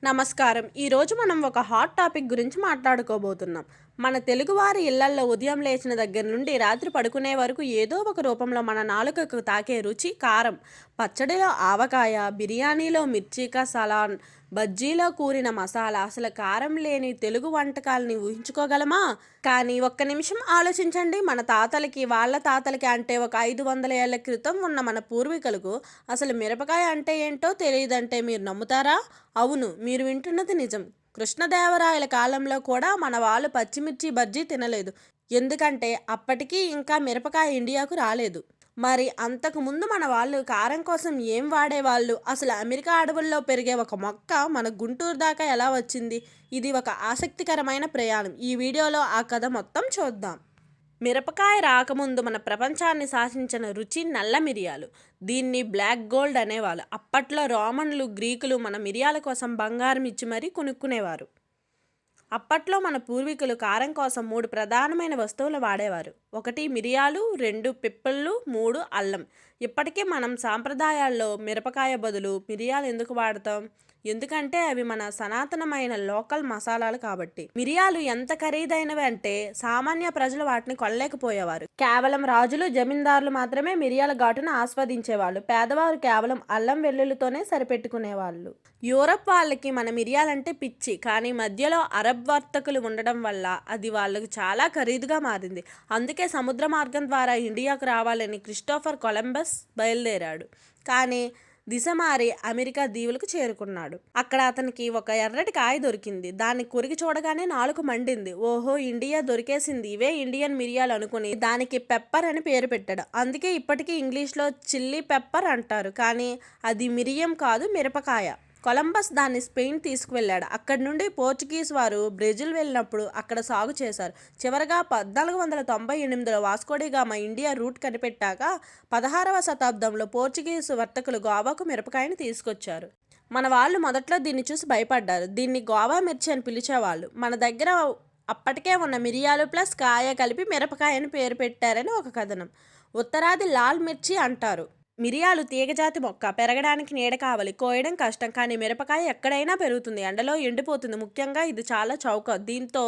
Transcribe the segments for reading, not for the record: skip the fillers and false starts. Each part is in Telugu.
నమస్కారం. ఈరోజు మనం ఒక హాట్ టాపిక్ గురించి మాట్లాడుకోబోతున్నాం. మన తెలుగువారి ఇళ్లల్లో ఉదయం లేచిన దగ్గర నుండి రాత్రి పడుకునే వరకు ఏదో ఒక రూపంలో మన నాలుకకు తాకే రుచి కారం. పచ్చడిలో ఆవకాయ, బిర్యానీలో మిర్చికా సలాన్, బజ్జీలో కూరిన మసాలా. అసలు కారం లేని తెలుగు వంటకాలని ఊహించుకోగలమా? కానీ ఒక్క నిమిషం ఆలోచించండి. మన తాతలకి, వాళ్ళ తాతలకి అంటే ఒక 500 ఏళ్ల క్రితం ఉన్న మన పూర్వీకులకు అసలు మిరపకాయ అంటే ఏంటో తెలియదంటే మీరు నమ్ముతారా? అవును, మీరు వింటున్నది నిజం. కృష్ణదేవరాయల కాలంలో కూడా మన వాళ్ళు పచ్చిమిర్చి బజ్జీ తినలేదు. ఎందుకంటే అప్పటికీ ఇంకా మిరపకాయ ఇండియాకు రాలేదు. మరి అంతకుముందు మన వాళ్ళు కారం కోసం ఏం వాడేవాళ్ళు? అసలు అమెరికా అడవుల్లో పెరిగే ఒక మొక్క మన గుంటూరు దాకా ఎలా వచ్చింది? ఇది ఒక ఆసక్తికరమైన ప్రయాణం. ఈ వీడియోలో ఆ కథ మొత్తం చూద్దాం. మిరపకాయ రాకముందు మన ప్రపంచాన్ని శాసించిన రుచి నల్ల మిరియాలు. దీన్ని బ్లాక్ గోల్డ్ అనేవాళ్ళు. అప్పట్లో రోమన్లు, గ్రీకులు మన మిరియాల కోసం బంగారం ఇచ్చి మరీ కొనుక్కునేవారు. అప్పట్లో మన పూర్వీకులు కారం కోసం 3 ప్రధానమైన వస్తువులు వాడేవారు. 1 మిరియాలు, 2 పిప్పళ్ళు, 3 అల్లం. ఇప్పటికీ మనం సాంప్రదాయాల్లో మిరపకాయ బదులు మిరియాలు ఎందుకు వాడతాం? ఎందుకంటే అవి మన సనాతనమైన లోకల్ మసాలాలు కాబట్టి. మిరియాలు ఎంత ఖరీదైనవి అంటే సామాన్య ప్రజలు వాటిని కొనలేకపోయేవారు. కేవలం రాజులు, జమీందారులు మాత్రమే మిరియాల ఘాటును ఆస్వాదించేవాళ్ళు. పేదవారు కేవలం అల్లం వెల్లుల్లితోనే సరిపెట్టుకునేవాళ్ళు. యూరప్ వాళ్ళకి మన మిరియాలంటే పిచ్చి. కానీ మధ్యలో అరబ్ వర్తకులు ఉండడం వల్ల అది వాళ్ళకు చాలా ఖరీదుగా మారింది. అందుకే సముద్ర మార్గం ద్వారా ఇండియాకు రావాలని క్రిస్టోఫర్ కొలంబస్ బయలుదేరాడు. కానీ దిశ మారి అమెరికా దీవులకు చేరుకున్నాడు. అక్కడ అతనికి ఒక ఎర్రటి కాయ దొరికింది. దాన్ని కొరికి చూడగానే నాలుక మండింది. ఓహో, ఇండియా దొరికేసింది, ఇవే ఇండియన్ మిరియాలు అనుకుని దానికి పెప్పర్ అని పేరు పెట్టాడు. అందుకే ఇప్పటికీ ఇంగ్లీష్లో చిల్లీ పెప్పర్ అంటారు. కానీ అది మిరియం కాదు, మిరపకాయ. కొలంబస్ దాన్ని స్పెయిన్ తీసుకువెళ్ళాడు. అక్కడి నుండి పోర్చుగీస్ వారు బ్రెజిల్ వెళ్ళినప్పుడు అక్కడ సాగు చేశారు. చివరగా 1498లో వాస్కోడిగామా ఇండియా రూట్ కనిపెట్టాక 16వ శతాబ్దంలో పోర్చుగీసు వర్తకులు గోవాకు మిరపకాయని తీసుకొచ్చారు. మన వాళ్ళు మొదట్లో దీన్ని చూసి భయపడ్డారు. దీన్ని గోవా మిర్చి అని పిలిచేవాళ్ళు. మన దగ్గర అప్పటికే ఉన్న మిరియాలు ప్లస్ కాయ కలిపి మిరపకాయ అని పేరు పెట్టారని ఒక కథనం. ఉత్తరాది లాల్ మిర్చి అంటారు. మిరియాలు తీగజాతి మొక్క. పెరగడానికి నీడ కావాలి, కోయడం కష్టం. కానీ మిరపకాయ ఎక్కడైనా పెరుగుతుంది, ఎండలో ఎండిపోతుంది. ముఖ్యంగా ఇది చాలా చౌక. దీంతో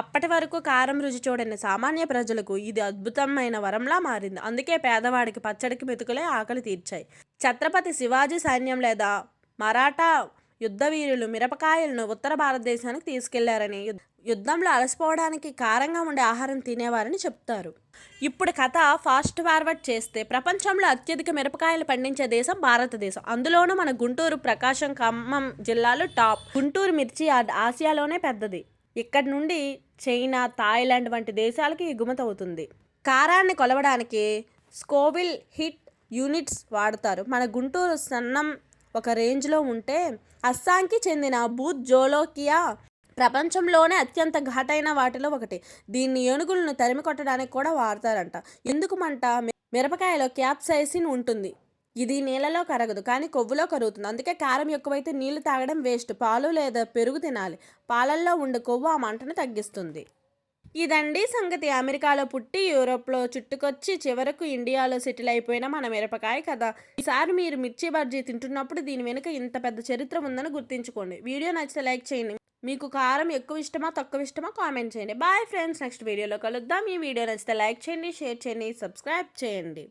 అప్పటి వరకు కారం రుచి చూడని సామాన్య ప్రజలకు ఇది అద్భుతమైన వరంలా మారింది. అందుకే పేదవాడికి పచ్చడికి మెతుకులే ఆకలి తీర్చాయి. ఛత్రపతి శివాజీ సైన్యం లేదా మరాఠా యుద్ధవీరులు మిరపకాయలను ఉత్తర భారతదేశానికి తీసుకెళ్లారని, యుద్ధంలో అలసిపోవడానికి కారంగా ఉండే ఆహారం తినేవారని చెప్తారు. ఇప్పుడు కథ ఫాస్ట్ ఫార్వర్డ్ చేస్తే ప్రపంచంలో అత్యధిక మిరపకాయలు పండించే దేశం భారతదేశం. అందులోనూ మన గుంటూరు, ప్రకాశం, ఖమ్మం జిల్లాలు టాప్. గుంటూరు మిర్చి ఆసియాలోనే పెద్దది. ఇక్కడి నుండి చైనా, థాయిలాండ్ వంటి దేశాలకి ఎగుమతి అవుతుంది. కారాన్ని కొలవడానికి స్కోవిల్ హిట్ యూనిట్స్ వాడతారు. మన గుంటూరు సన్నం ఒక రేంజ్లో ఉంటే అస్సాంకి చెందిన బూత్ జోలోకియా ప్రపంచంలోనే అత్యంత ఘాటైన వాటిలో ఒకటి. దీన్ని ఏనుగులను తరిమి కొట్టడానికి కూడా వాడతారంట. ఎందుకుమంట, మిరపకాయలో క్యాప్సైసిన్ ఉంటుంది. ఇది నీళ్ళలో కరగదు, కానీ కొవ్వులో కరుగుతుంది. అందుకే కారం ఎక్కువైతే నీళ్లు తాగడం వేస్ట్. పాలు లేదా పెరుగు తినాలి. పాలల్లో ఉండే కొవ్వు ఆ మంటను తగ్గిస్తుంది. ఇదండి సంగతి. అమెరికాలో పుట్టి యూరోప్లో చుట్టుకొచ్చి చివరకు ఇండియాలో సెటిల్ అయిపోయిన మన మిరపకాయ కదా. ఈసారి మీరు మిర్చి బజ్జీ తింటున్నప్పుడు దీని వెనుక ఇంత పెద్ద చరిత్ర ఉందని గుర్తుంచుకోండి. వీడియో నచ్చితే లైక్ చేయండి. మీకు కారం ఎక్కువ ఇష్టమా, తక్కువ ఇష్టమా కామెంట్ చేయండి. బాయ్ ఫ్రెండ్స్, నెక్స్ట్ వీడియోలో కలుద్దాం. ఈ వీడియో నచ్చితే లైక్ చేయండి, షేర్ చేయండి, సబ్స్క్రైబ్ చేయండి.